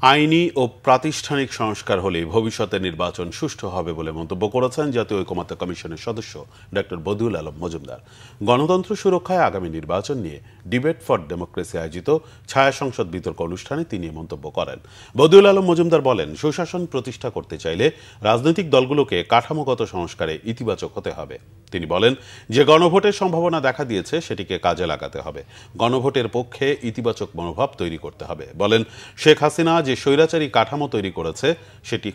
আইনি ও প্রাতিষ্ঠানিক সংস্কার হলে ভবিষ্যতে নির্বাচন সুষ্ঠু হবে বলে মন্তব্য করেছেন জাতীয় ঐকমত্য কমিশনের সদস্য ডক্টর বদিউল আলম মজুমদার। গণতন্ত্র সুরক্ষায় আগামী নির্বাচন নিয়ে ডিবেট ফর ডেমোক্রেসি আয়োজিত ছায়া সংসদ বিতর্ক অনুষ্ঠানে তিনি মন্তব্য করেন। বদিউল আলম মজুমদার বলেন, সুশাসন প্রতিষ্ঠা করতে চাইলে রাজনৈতিক দলগুলোকে কাঠামোগত সংস্কারে ইতিবাচক হতে হবে। তিনি বলেন, যে গণভোটের সম্ভাবনা দেখা দিয়েছে সেটিকে কাজে লাগাতে হবে। গণভোটের পক্ষে ইতিবাচক মনোভাব তৈরি করতে হবে। বলেন, শেখ হাসিনা যে স্বৈরাচারী কাঠামো তৈরি করেছে সেটি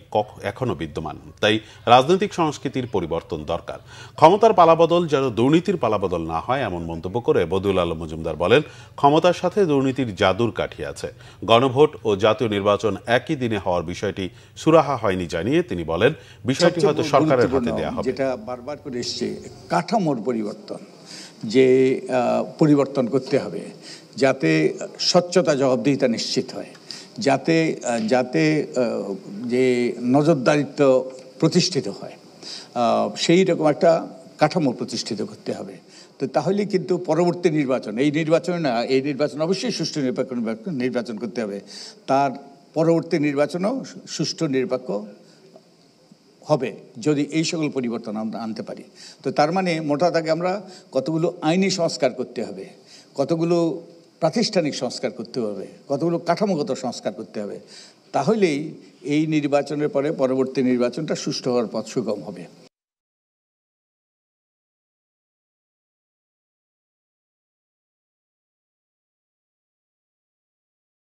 এখনো বিদ্যমান, তাই রাজনৈতিক সংস্কৃতির পরিবর্তন দরকার। ক্ষমতার পালাবদল যেন দুর্নীতির পালাবদল না হয় এমন মন্তব্য করে বদিউল আলম মজুমদার বলেন, ক্ষমতার সাথে দুর্নীতির জাদুর কাঠি আছে। গণভোট ও জাতীয় নির্বাচন একই দিনে হওয়ার বিষয়টি সুরাহা হয়নি জানিয়ে তিনি বলেন, বিষয়টি হয়তো সরকারের হাতে দেওয়া হবে। যেটা বারবার করে এসছে, কাঠামোর পরিবর্তন, যে পরিবর্তন করতে হবে যাতে স্বচ্ছতা জবাবদিহিতা নিশ্চিত হয়, যাতে যাতে যে নজরদারিত্ব প্রতিষ্ঠিত হয়, সেই রকম একটা কাঠামো প্রতিষ্ঠিত করতে হবে। তো তাহলে কিন্তু পরবর্তী নির্বাচন, এই নির্বাচনে না, এই নির্বাচন অবশ্যই সুষ্ঠু নিরপেক্ষ নির্বাচন করতে হবে, তার পরবর্তী নির্বাচনও সুষ্ঠু নিরপেক্ষ হবে যদি এই সকল পরিবর্তন আমরা আনতে পারি। তো তার মানে মোটা দাগে আমরা কতগুলো আইনি সংস্কার করতে হবে, কতগুলো প্রাতিষ্ঠানিক সংস্কার করতে হবে, কতগুলো কাঠামোগত সংস্কার করতে হবে, তাহলেই এই নির্বাচনের পরে পরবর্তী নির্বাচনটা সুষ্ঠু হওয়ার পথ সুগম হবে।